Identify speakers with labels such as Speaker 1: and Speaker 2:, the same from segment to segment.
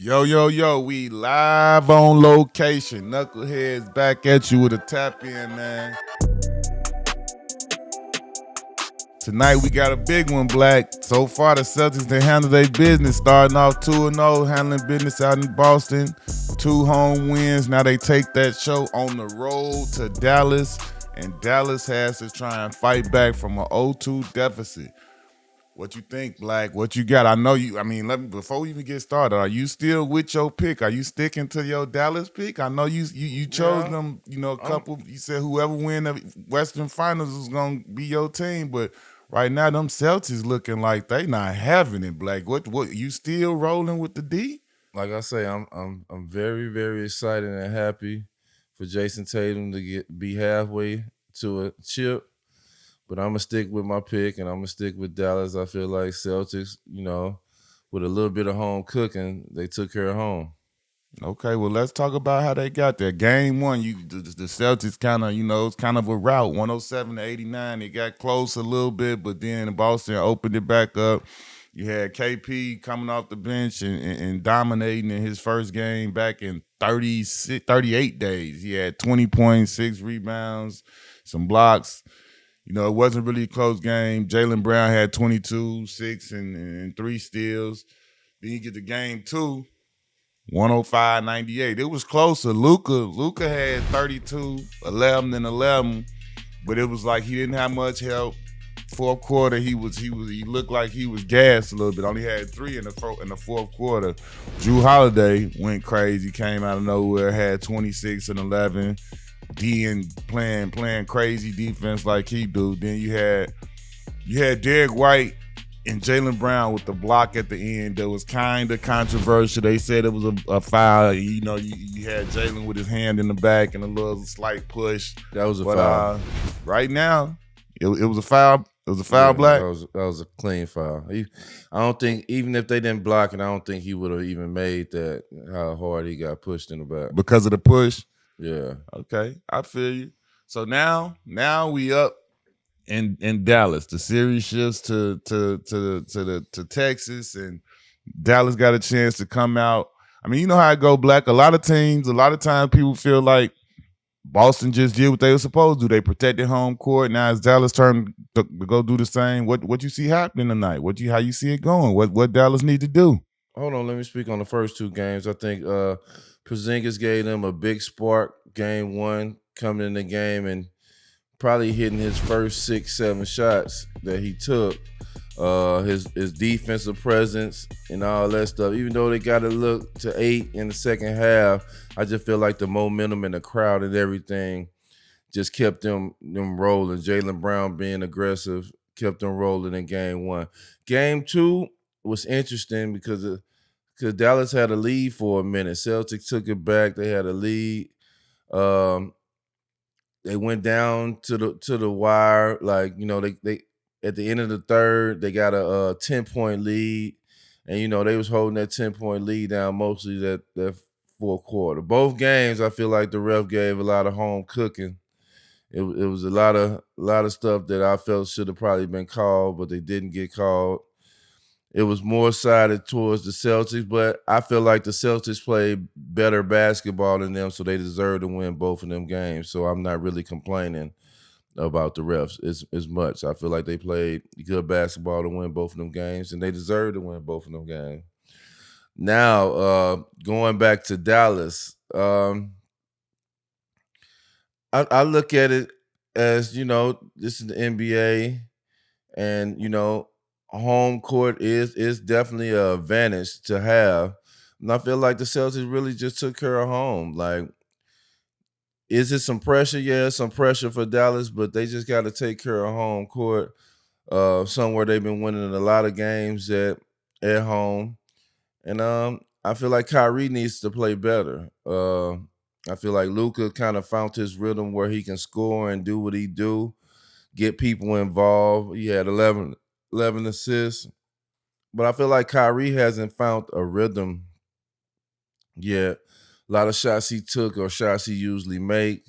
Speaker 1: Yo, yo, yo, we live on location. Knuckleheads back at you with a tap in, man. Tonight we got a big one, Black. So far, the Celtics, they handle their business, starting off 2-0, handling business out in Boston. 2 home wins. Now they take that show on the road to Dallas, and Dallas has to try and fight back from an 0-2 deficit. What you think, Black? What you got? I know you. I mean, before we even get started, are you still with your pick? Are you sticking to your Dallas pick? I know you chose
Speaker 2: Yeah,
Speaker 1: them. You know, a
Speaker 2: I'm
Speaker 1: couple. You said whoever win the Western Finals is gonna be your team, but right now them Celtics looking like they not having it, Black. What? You still rolling with the D?
Speaker 2: like I say, I'm very very excited and happy for Jayson Tatum to be halfway to a chip. But I'm gonna stick with my pick, and I'm gonna stick with Dallas. I feel like Celtics, with a little bit of home cooking, they took care of home.
Speaker 1: Okay, well let's talk about how they got there. Game one, the Celtics kind of, it's kind of a route, 107-89. It got close a little bit, but then Boston opened it back up. You had KP coming off the bench and dominating in his first game back in 36, 38 days. He had 20 points, 6 rebounds, some blocks. It wasn't really a close game. Jaylen Brown had 22, 6, and 3 steals. Then you get to game two. 105-98. It was closer. Luka had 32, 11, and 11, but it was like he didn't have much help. Fourth quarter, he looked like he was gassed a little bit. Only had 3 in the fourth quarter. Drew Holiday went crazy, came out of nowhere, had 26 and 11. D playing crazy defense like he do. Then you had Derek White and Jaylen Brown with the block at the end that was kind of controversial. They said it was a foul. You had Jaylen with his hand in the back and a little slight push.
Speaker 2: That was a
Speaker 1: But
Speaker 2: foul.
Speaker 1: right now, it was a foul. It was a foul,
Speaker 2: Yeah,
Speaker 1: Black,
Speaker 2: that was a clean foul. I don't think even if they didn't block it, I don't think he would have even made that. How hard he got pushed in the back.
Speaker 1: because of the push.
Speaker 2: Yeah.
Speaker 1: Okay, I feel you. So now we up in Dallas. The series shifts to Texas, and Dallas got a chance to come out. I mean, you know how it go, Black. A lot of times people feel like Boston just did what they were supposed to do. They protected home court. Now it's Dallas' turn to go do the same. What you see happening tonight? How you see it going? What Dallas need to do?
Speaker 2: Hold on, let me speak on the first 2 games. I think Porzingis gave them a big spark. Game one, coming in the game and probably hitting his first 6, 7 shots that he took. His defensive presence and all that stuff. Even though they got to look to 8 in the second half, I just feel like the momentum in the crowd and everything just kept them rolling. Jaylen Brown being aggressive kept them rolling in game one. Game two was interesting because Dallas had a lead for a minute. Celtics took it back. They had a lead. Um, they went down to the wire. Like, they at the end of the third, they got a 10-point lead. And, they was holding that 10-point lead down mostly that fourth quarter. Both games, I feel like the ref gave a lot of home cooking. It was a lot of stuff that I felt should have probably been called, but they didn't get called. It was more sided towards the Celtics, but I feel like the Celtics played better basketball than them, so they deserve to win both of them games. So I'm not really complaining about the refs as much. I feel like they played good basketball to win both of them games, and they deserve to win both of them games. Now, going back to Dallas, I look at it as, this is the NBA, and home court is definitely an advantage to have. And I feel like the Celtics really just took care of home. Like, is it some pressure? Yeah, some pressure for Dallas, but they just got to take care of home court. Somewhere they've been winning a lot of games at home, and I feel like Kyrie needs to play better. I feel like Luka kind of found his rhythm where he can score and do what he do, get people involved. He had 11 assists. But I feel like Kyrie hasn't found a rhythm yet. A lot of shots he took or shots he usually make.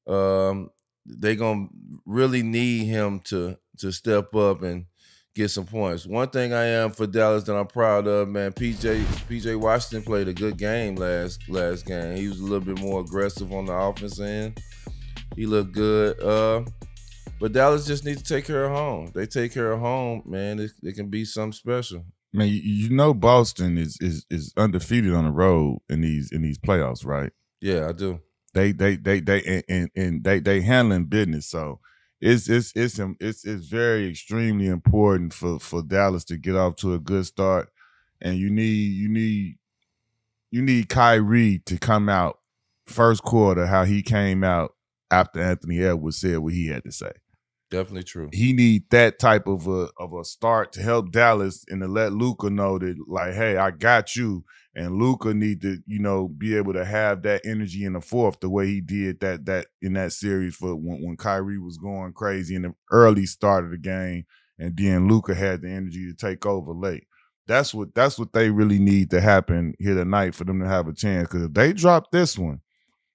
Speaker 2: They gonna really need him to step up and get some points. One thing I am for Dallas that I'm proud of, man. PJ Washington played a good game last game. He was a little bit more aggressive on the offense end. He looked good. But Dallas just needs to take care of home. They take care of home, man. It can be something special.
Speaker 1: Man, you know Boston is undefeated on the road in these playoffs, right?
Speaker 2: Yeah, I do.
Speaker 1: They handling business. So it's very extremely important for Dallas to get off to a good start, and you need Kyrie to come out first quarter how he came out after Anthony Edwards said what he had to say.
Speaker 2: Definitely true.
Speaker 1: He need that type of a start to help Dallas and to let Luka know that, like, hey, I got you. And Luka need to, be able to have that energy in the fourth the way he did that in that series for when Kyrie was going crazy in the early start of the game, and then Luka had the energy to take over late. That's what they really need to happen here tonight for them to have a chance. Because if they drop this one,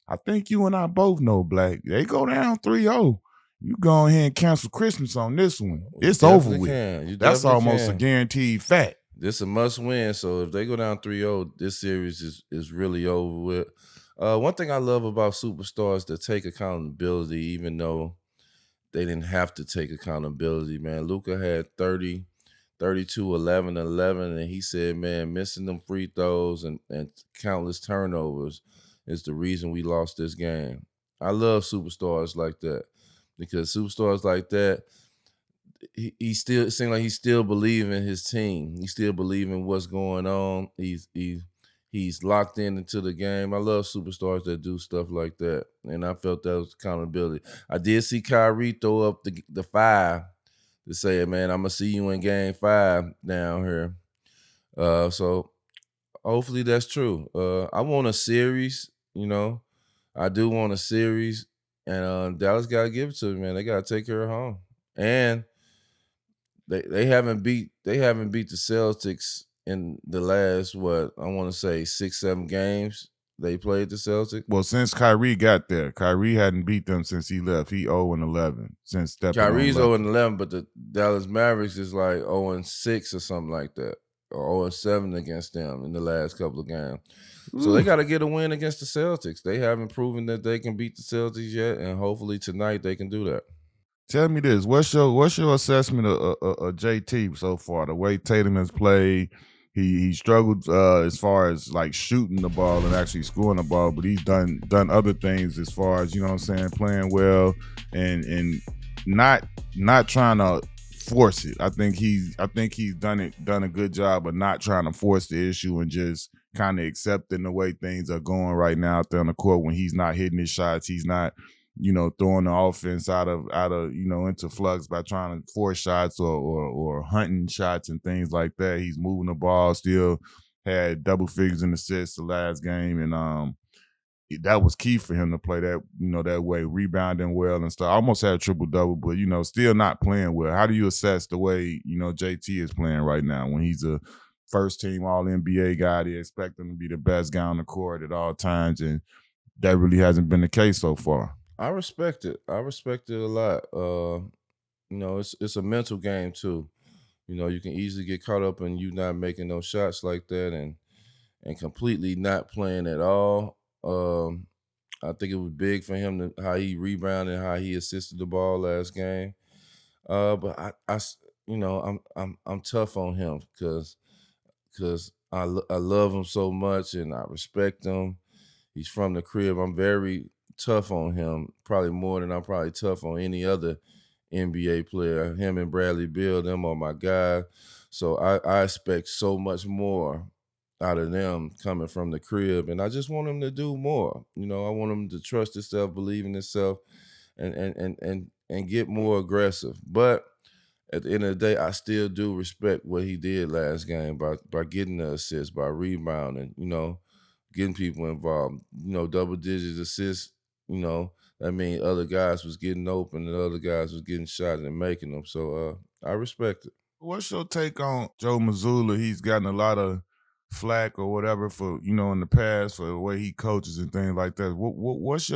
Speaker 1: I think you and I both know, Black, they go down 3-0. You go ahead and cancel Christmas on this one. It's over with. That's almost a guaranteed fact.
Speaker 2: This is a must win. So if they go down 3-0, this series is really over with. One thing I love about superstars that take accountability, even though they didn't have to take accountability, man. Luka had 30, 32, 11, 11, and he said, man, missing them free throws and countless turnovers is the reason we lost this game. I love superstars like that, because superstars like that, he still, it seems like he still believes in his team. He still believes in what's going on. He's locked into the game. I love superstars that do stuff like that, and I felt that was accountability. I did see Kyrie throw up the 5 to say, man, I'm gonna see you in game 5 down here. So hopefully that's true. I want a series, I do want a series, and Dallas gotta give it to me, man. They gotta take care of home. And they haven't beat the Celtics in the last, what, I want to say 6-7 games they played the Celtics.
Speaker 1: Well, since Kyrie got there, Kyrie hadn't beat them since he left. He 0-11 since stepping on.
Speaker 2: Kyrie's 0-11, but the Dallas Mavericks is like 0-6 or something like that, or 0-7 against them in the last couple of games. So they got to get a win against the Celtics. They haven't proven that they can beat the Celtics yet, and hopefully tonight they can do that.
Speaker 1: Tell me this: what's your assessment of JT so far? The way Tatum has played, he struggled as far as like shooting the ball and actually scoring the ball, but he's done other things as far as, playing well and not trying to force it. I think he's done a good job of not trying to force the issue and just kind of accepting the way things are going right now out there on the court. When he's not hitting his shots, he's not throwing the offense out of into flux by trying to force shots or hunting shots and things like that. He's moving the ball, still had double figures in assists the last game, and that was key for him to play that that way, rebounding well and stuff. Almost had a triple double, but still not playing well. How do you assess the way JT is playing right now when he's a first team All NBA guy? They expect him to be the best guy on the court at all times, and that really hasn't been the case so far.
Speaker 2: I respect it. I respect it a lot. It's a mental game too. You can easily get caught up in you not making those shots like that and completely not playing at all. I think it was big for him how he rebounded, how he assisted the ball last game. But I'm tough on him because I love him so much and I respect him. He's from the crib. I'm very tough on him, probably more than I'm probably tough on any other NBA player. Him and Bradley Beal, them are my guys. So I expect so much more out of them coming from the crib. And I just want him to do more. I want him to trust himself, believe in himself, and get more aggressive. But at the end of the day, I still do respect what he did last game by getting the assist, by rebounding, getting people involved, double digits assists. That means other guys was getting open and other guys was getting shots and making them. So I respect it.
Speaker 1: What's your take on Joe Mazzulla? He's gotten a lot of flack or whatever for in the past for the way he coaches and things like that. What's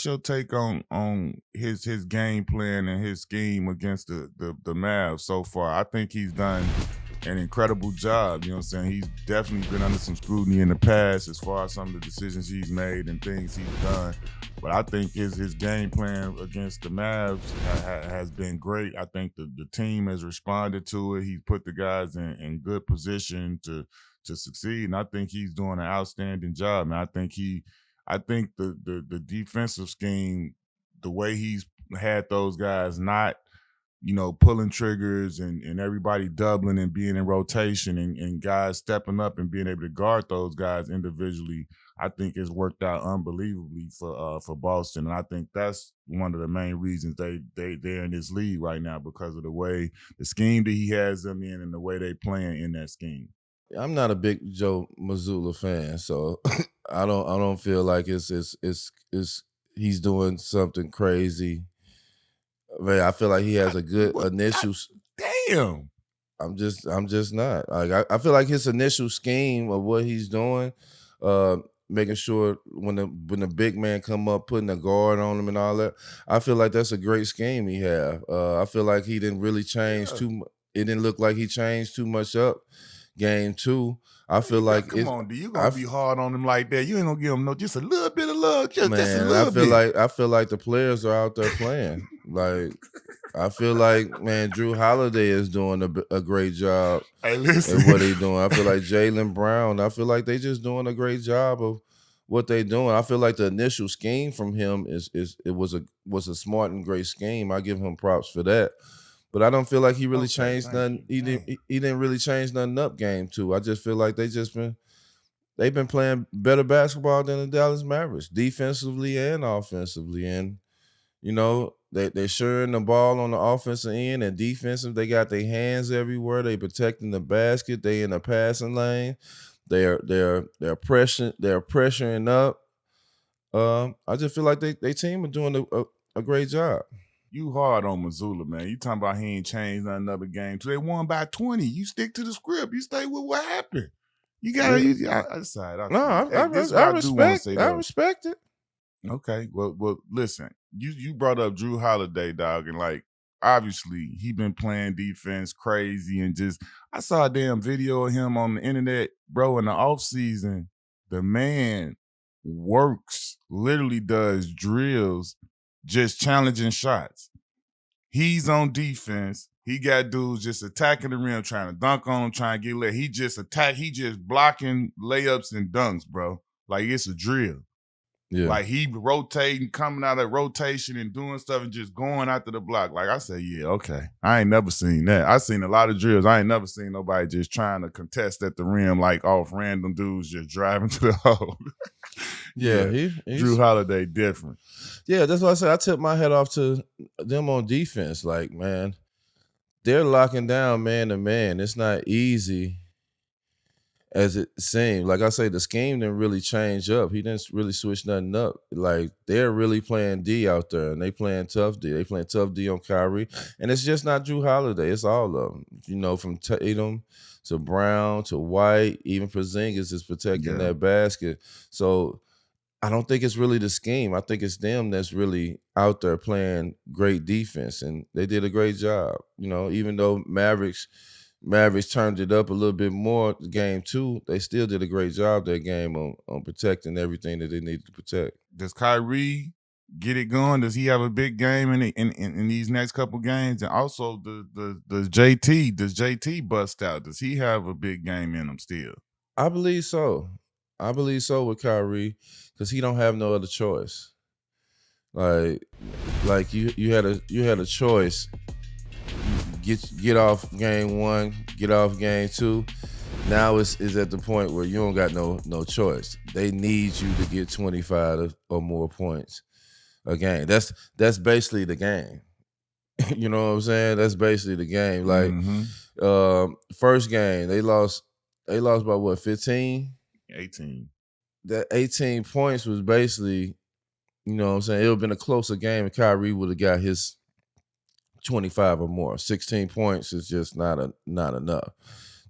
Speaker 1: your take on his game plan and his scheme against the Mavs so far? I think he's done an incredible job. You know what I'm saying? He's definitely been under some scrutiny in the past as far as some of the decisions he's made and things he's done. But I think his game plan against the Mavs has been great. I think the team has responded to it. He's put the guys in good position to succeed, and I think he's doing an outstanding job. And I think the defensive scheme, the way he's had those guys not pulling triggers and everybody doubling and being in rotation and guys stepping up and being able to guard those guys individually, I think it's worked out unbelievably for Boston. And I think that's one of the main reasons they're in this league right now, because of the scheme that he has them in and the way they playing in that scheme.
Speaker 2: I'm not a big Joe Mazzulla fan, so I don't feel like it's he's doing something crazy. Man, I feel like he has a good initial.
Speaker 1: Damn.
Speaker 2: I'm just not. Like I feel like his initial scheme of what he's doing, making sure when the big man come up, putting a guard on him and all that. I feel like that's a great scheme he have. I feel like he didn't really change too much. It didn't look like he changed too much up. Game 2, I feel like
Speaker 1: come on, dude, you gonna be hard on him like that? You ain't gonna give him just a little bit of love, just a little bit.
Speaker 2: I feel like the players are out there playing. Like I feel like, man, Drew Holiday is doing a great job
Speaker 1: at
Speaker 2: what they doing. I feel like Jaylen Brown. I feel like they just doing a great job of what they doing. I feel like the initial scheme from him was a smart and great scheme. I give him props for that. But I don't feel like he really changed nothing. He didn't really change nothing up game 2. I just feel like they've been playing better basketball than the Dallas Mavericks, defensively and offensively. And they're sharing the ball on the offensive end and defensive. They got their hands everywhere. They protecting the basket. They in the passing lane. They're pressuring up. I just feel like they team are doing a great job.
Speaker 1: You hard on Mazzulla, man. You talking about he ain't changed another game. So they won by 20. You stick to the script. You stay with what happened. You got to. I
Speaker 2: respect it.
Speaker 1: Okay. Well, listen. You brought up Drew Holiday, dog, and like obviously he been playing defense crazy and just. I saw a damn video of him on the internet, bro. In the off season, the man works, literally does drills, just challenging shots. He's on defense. He got dudes just attacking the rim, trying to dunk on him, trying to get lit. He just blocking layups and dunks, bro. Like it's a drill. Yeah. Like he rotating, coming out of rotation and doing stuff and just going after the block. Like I said, yeah, okay. I ain't never seen that. I seen a lot of drills. I ain't never seen nobody just trying to contest at the rim like off random dudes just driving to the hole.
Speaker 2: Yeah,
Speaker 1: Drew Holiday different.
Speaker 2: Yeah, that's why I said I tip my head off to them on defense. Like, man, they're locking down man to man. It's not easy as it seemed. Like I say, the scheme didn't really change up. He didn't really switch nothing up. Like they're really playing D out there, and they playing tough D. They playing tough D on Kyrie, and it's just not Drew Holiday. It's all of them. From Tatum to Brown to White, even Porzingis is protecting that basket. So I don't think it's really the scheme. I think it's them that's really out there playing great defense, and they did a great job. Even though Mavericks turned it up a little bit more game 2, they still did a great job that game on protecting everything that they needed to protect.
Speaker 1: Does Kyrie get it going? Does he have a big game in these next couple games? And also, does JT bust out? Does he have a big game in him still?
Speaker 2: I believe so. With Kyrie, because he don't have no other choice. Like you had a choice. Get off game 1, get off game 2. Now it's at the point where you don't got no choice. They need you to get 25 or more points a game. That's basically the game. You know what I'm saying? That's basically the game. Like first game, they lost by what, 15?
Speaker 1: 18.
Speaker 2: That 18 points was basically, you know what I'm saying, it would have been a closer game if Kyrie would have got his 25 or more. 16 points is just not enough.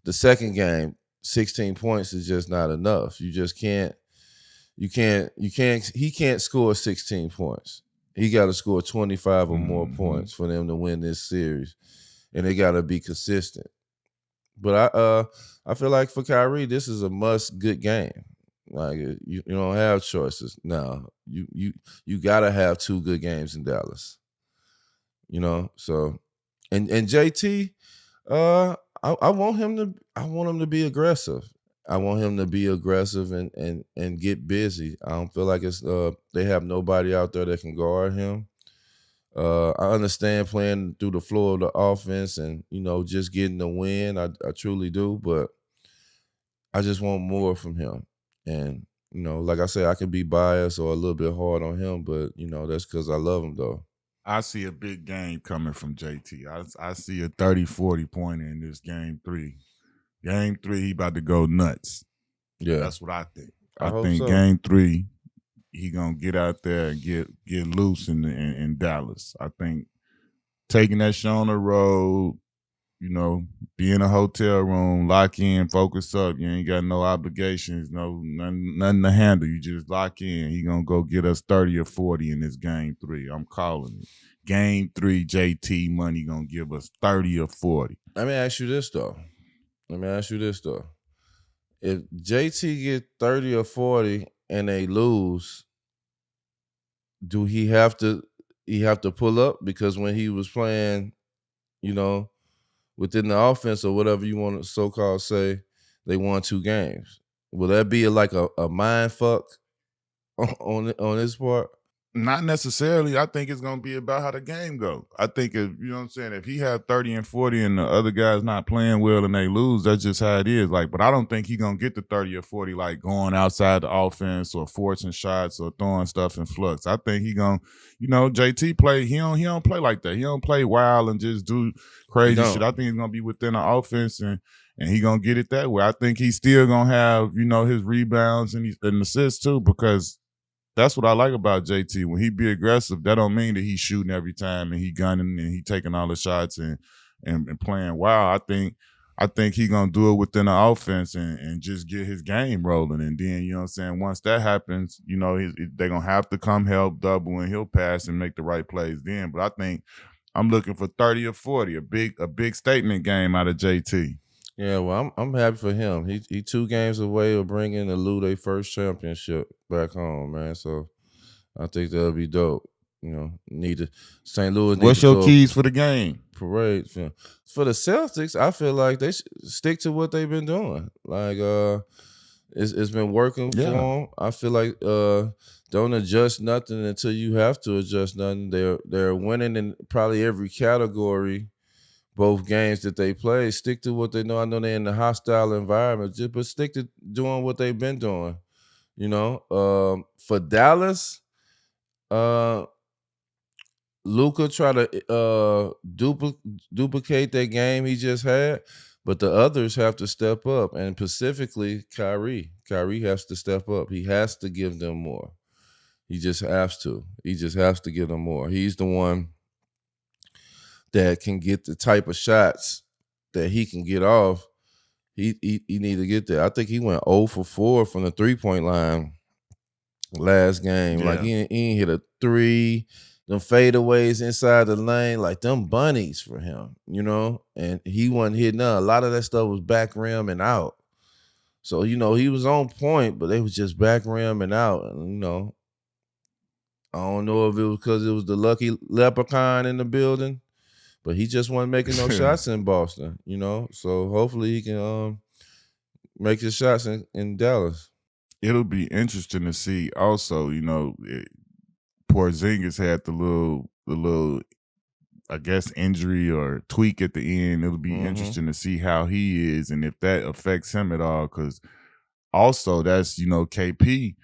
Speaker 2: The second game, 16 points is just not enough. You just can't. He can't score 16 points. He got to score 25 or more points for them to win this series, and they got to be consistent. But I feel like for Kyrie, this is a must good game. Like you don't have choices now. You got to have 2 good games in Dallas. So and JT, I want him to be aggressive. I want him to be aggressive and get busy. I don't feel like it's they have nobody out there that can guard him. I understand playing through the floor of the offense and just getting the win. I truly do, but I just want more from him. And like I said, I can be biased or a little bit hard on him, but that's because I love him though.
Speaker 1: I see a big game coming from JT. I see a 30-40 pointer in this game 3. Game 3, he about to go nuts.
Speaker 2: Yeah,
Speaker 1: that's what I think.
Speaker 2: I hope
Speaker 1: think
Speaker 2: so.
Speaker 1: Game 3, he gonna get out there and get loose in Dallas. I think taking that show on the road, be in a hotel room, lock in, focus up. You ain't got no obligations, nothing to handle. You just lock in. He gonna go get us 30 or 40 in this game 3. I'm calling it. Game 3, JT Money gonna give us 30 or 40.
Speaker 2: Let me ask you this though. If JT get 30 or 40 and they lose, do he have to pull up? Because when he was playing, within the offense or whatever you want to so-called say, they won 2 games. Will that be like a mind fuck on his part?
Speaker 1: Not necessarily. I think it's gonna be about how the game go. I think if if he had 30 and 40 and the other guys not playing well and they lose, that's just how it is. But I don't think he gonna get the 30 or 40 like going outside the offense or forcing shots or throwing stuff in flux. I think he gonna, JT play. He don't play like that. He don't play wild and just do crazy shit. I think he's gonna be within the offense and he gonna get it that way. I think he's still gonna have his rebounds and assists too, because that's what I like about JT. When he be aggressive, that don't mean that he's shooting every time and he gunning and he taking all the shots and playing wild. I think he gonna do it within the offense and just get his game rolling. And then, once that happens, they're gonna have to come help double and he'll pass and make the right plays then. But I think I'm looking for 30 or 40, a big statement game out of JT.
Speaker 2: Yeah, well, I'm happy for him. He 2 games away of bringing the Lou their first championship back home, man. So I think that'll be dope. St. Louis.
Speaker 1: What's your keys for the game?
Speaker 2: Parade for the Celtics. I feel like they should stick to what they've been doing. Like it's been working for them. I feel like don't adjust nothing until you have to adjust nothing. They're winning in probably every category. Both games that they play, stick to what they know. I know they're in a hostile environment, but stick to doing what they've been doing. For Dallas, Luka try to duplicate that game he just had, but the others have to step up, and specifically Kyrie. Kyrie has to step up. He has to give them more. He just has to. He just has to give them more. He's the one that can get the type of shots that he can get off. He need to get there. I think he went 0 for 4 from the 3-point line last game. Yeah. Like he ain't hit a 3. Them fadeaways inside the lane, like them bunnies for him, and he wasn't hitting none. A lot of that stuff was back rim and out. So, he was on point, but they was just back rim and out. And, I don't know if it was because it was the lucky leprechaun in the building, but he just wasn't making no shots in Boston, So hopefully he can make his shots in Dallas.
Speaker 1: It'll be interesting to see also, Porzingis had the little, I guess, injury or tweak at the end. It'll be interesting to see how he is and if that affects him at all. Because also that's, KP,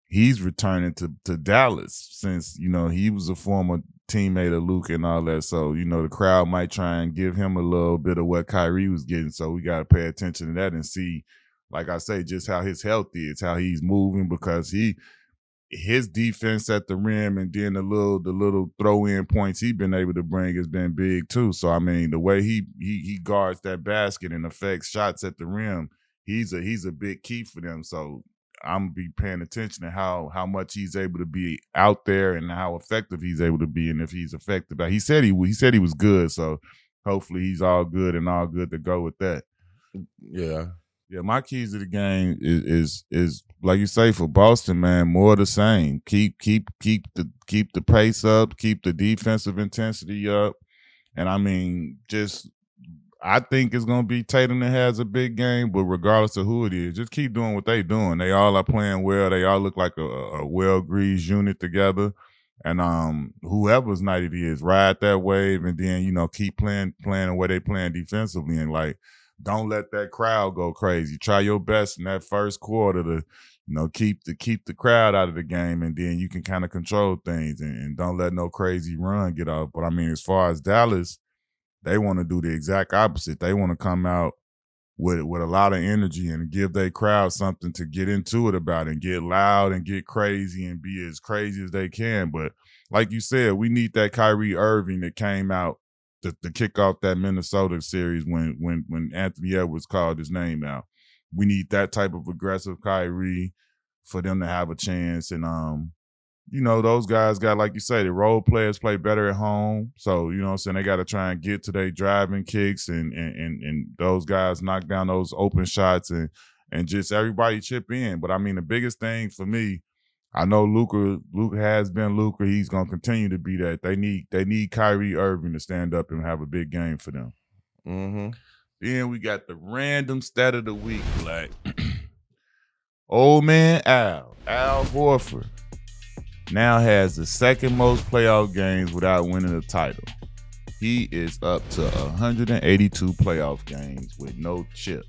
Speaker 1: he's returning to Dallas since, he was a former teammate of Luka and all that. So, the crowd might try and give him a little bit of what Kyrie was getting. So we got to pay attention to that and see, like I say, just how his health is, how he's moving, because his defense at the rim and then the little throw-in points he's been able to bring has been big too. So, I mean, the way he guards that basket and affects shots at the rim, he's a big key for them. So I'm gonna be paying attention to how much he's able to be out there and how effective he's able to be, and if he's effective. He said he was good, so hopefully he's all good and all good to go with that.
Speaker 2: Yeah.
Speaker 1: Yeah, my keys to the game is like you say for Boston, man, more of the same. Keep the pace up, keep the defensive intensity up, and I mean, just I think it's gonna be Tatum that has a big game, but regardless of who it is, just keep doing what they doing. They all are playing well. They all look like a well greased unit together. And whoever's night it is, ride that wave, and then keep playing the way they playing defensively, and like don't let that crowd go crazy. Try your best in that first quarter to keep the crowd out of the game, and then you can kind of control things, and don't let no crazy run get off. But I mean, as far as Dallas, they want to do the exact opposite. They want to come out with a lot of energy and give their crowd something to get into it about, and get loud and get crazy and be as crazy as they can. But like you said, we need that Kyrie Irving that came out to kick off that Minnesota series when Anthony Edwards called his name out. We need that type of aggressive Kyrie for them to have a chance. And those guys got, like you say, the role players play better at home. So, what I'm saying, they got to try and get to their driving kicks, and those guys knock down those open shots, and just everybody chip in. But I mean, the biggest thing for me, I know Luka has been Luka. He's gonna continue to be that. They need Kyrie Irving to stand up and have a big game for them.
Speaker 2: Mm-hmm.
Speaker 1: Then we got the random stat of the week, Black. Old man Al Horford now has the second most playoff games without winning a title. He is up to 182 playoff games with no chip.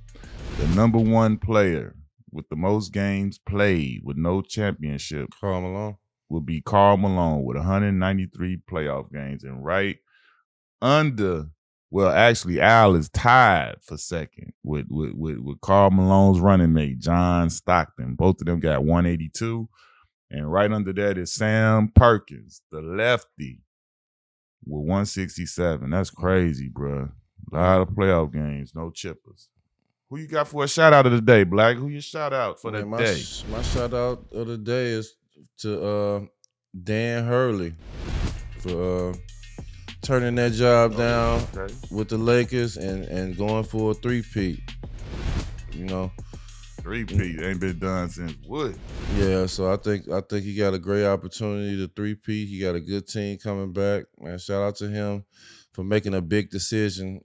Speaker 1: The number one player with the most games played with no championship,
Speaker 2: Karl Malone,
Speaker 1: would be Karl Malone with 193 playoff games. And right under, well, actually, Al is tied for second with Karl Malone's running mate, John Stockton. Both of them got 182. And right under that is Sam Perkins, the lefty, with 167. That's crazy, bro. A lot of playoff games, no chippers. Who you got for a shout out of the day, Black? Who you shout out for the day?
Speaker 2: My shout out of the day is to Dan Hurley for turning that job down with the Lakers and going for a three-peat.
Speaker 1: Three-peat ain't been done since what?
Speaker 2: Yeah, so I think he got a great opportunity to three-peat. He got a good team coming back. Man, shout out to him for making a big decision,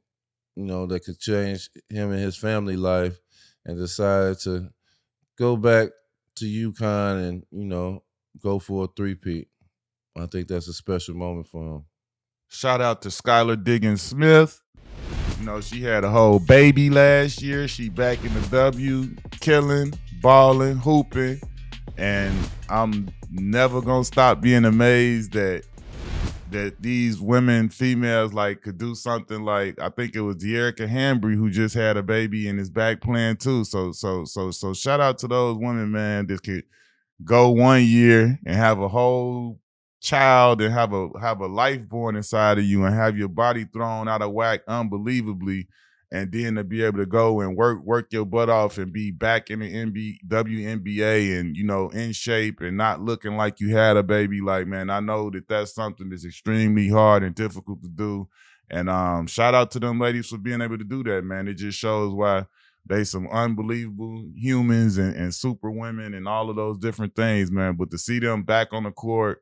Speaker 2: that could change him and his family life, and decided to go back to UConn and, go for a three-peat. I think that's a special moment for him.
Speaker 1: Shout out to Skylar Diggins-Smith. She had a whole baby last year. She back in the W, killing, balling, hooping. And I'm never going to stop being amazed that these women, females, like could do something like, I think it was De'Erica Hambry who just had a baby and is back playing too. So shout out to those women, man, that could go 1 year and have a whole child and have a life born inside of you and have your body thrown out of whack unbelievably, and then to be able to go and work your butt off and be back in the WNBA and in shape and not looking like you had a baby. Like, man, I know that's something that's extremely hard and difficult to do, and shout out to them ladies for being able to do that, man. It just shows why they some unbelievable humans and super women and all of those different things, man. But to see them back on the court,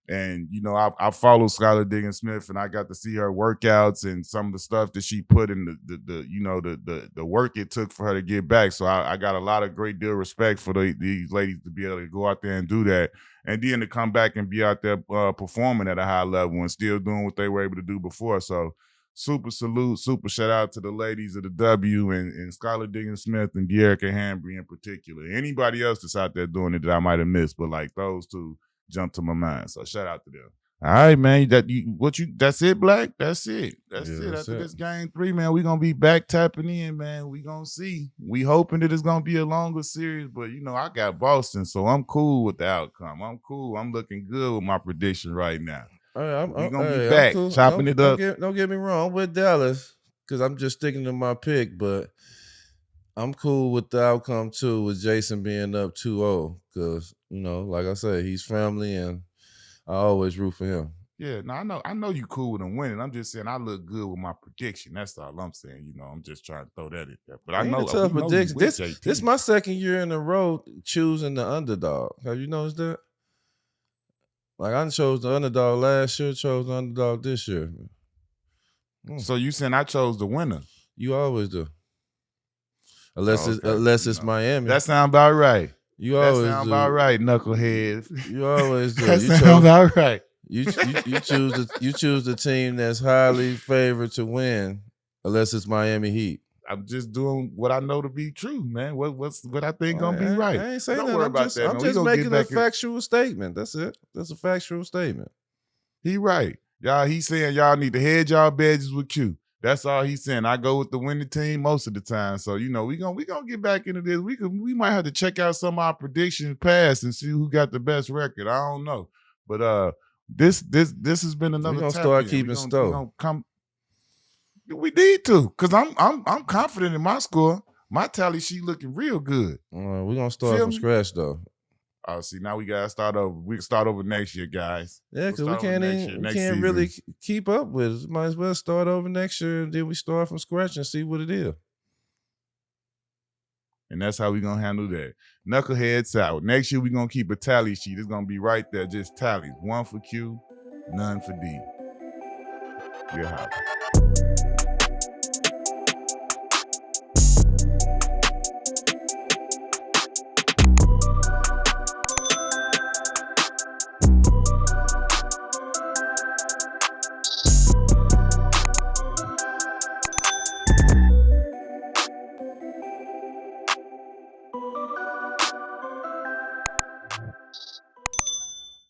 Speaker 1: and I follow Skylar Diggins-Smith, and I got to see her workouts and some of the stuff that she put in the work it took for her to get back. So I got a lot of great deal of respect for these ladies to be able to go out there and do that, and then to come back and be out there performing at a high level and still doing what they were able to do before. So super salute, super shout out to the ladies of the W and Skylar Diggins-Smith and De'Erica Hambry in particular. Anybody else that's out there doing it that I might have missed, but like those two jump to my mind. So shout out to them. All right, man. That's it, Black? That's it. That's it. After this game 3, man, we're gonna be back tapping in, man. We gonna see. We hoping that it's gonna be a longer series, but I got Boston, so I'm cool with the outcome. I'm cool. I'm looking good with my prediction right now.
Speaker 2: We're
Speaker 1: gonna be back, cool. Chopping it up.
Speaker 2: Don't get me wrong with Dallas, because I'm just sticking to my pick, but I'm cool with the outcome too, with Jayson being up 2-0, because like I said, he's family, and I always root for him.
Speaker 1: Yeah, no, I know you cool with them winning. I'm just saying I look good with my prediction. That's all I'm saying. I'm just trying to throw that in there. But I
Speaker 2: Ain't a
Speaker 1: know
Speaker 2: tough
Speaker 1: we know you
Speaker 2: prediction.
Speaker 1: with
Speaker 2: This
Speaker 1: JT.
Speaker 2: my second year in a row choosing the underdog. Have you noticed that? Like, I chose the underdog last year, chose the underdog this year.
Speaker 1: So you saying I chose the winner?
Speaker 2: You always do. Unless it's Miami.
Speaker 1: That sound about right.
Speaker 2: You
Speaker 1: That
Speaker 2: always
Speaker 1: sound
Speaker 2: do.
Speaker 1: about right, knucklehead.
Speaker 2: You always do.
Speaker 1: That
Speaker 2: You
Speaker 1: sound about right.
Speaker 2: You choose the team that's highly favored to win, unless it's Miami Heat.
Speaker 1: I'm just doing what I know to be true, man. What I think gonna be
Speaker 2: I
Speaker 1: right.
Speaker 2: ain't saying
Speaker 1: Don't
Speaker 2: that.
Speaker 1: worry about that,
Speaker 2: I'm
Speaker 1: man. We
Speaker 2: just
Speaker 1: gonna
Speaker 2: making
Speaker 1: get
Speaker 2: a
Speaker 1: back.
Speaker 2: factual statement. That's it. That's a factual statement.
Speaker 1: He right. Y'all, he's saying y'all need to hedge y'all badges with Q. That's all he's saying. I go with the winning team most of the time. So, we gonna get back into this. We might have to check out some of our predictions past and see who got the best record. I don't know. But this has been another
Speaker 2: We're gonna
Speaker 1: tap
Speaker 2: start
Speaker 1: in.
Speaker 2: keeping
Speaker 1: We
Speaker 2: score.
Speaker 1: gonna come. We need to, because I'm confident in my score. My tally sheet looking real good.
Speaker 2: We're gonna start
Speaker 1: Feel
Speaker 2: from
Speaker 1: me?
Speaker 2: scratch though.
Speaker 1: Oh, see, now we gotta start over. We can start over next year, guys.
Speaker 2: Yeah, because
Speaker 1: We'll
Speaker 2: we can't really keep up with it. Might as well start over next year, and then we start from scratch and see what it is.
Speaker 1: And that's how we're going to handle that. Knuckleheads out. Next year, we're going to keep a tally sheet. It's going to be right there, just tallies. 1 for Q, none for D. We're happy.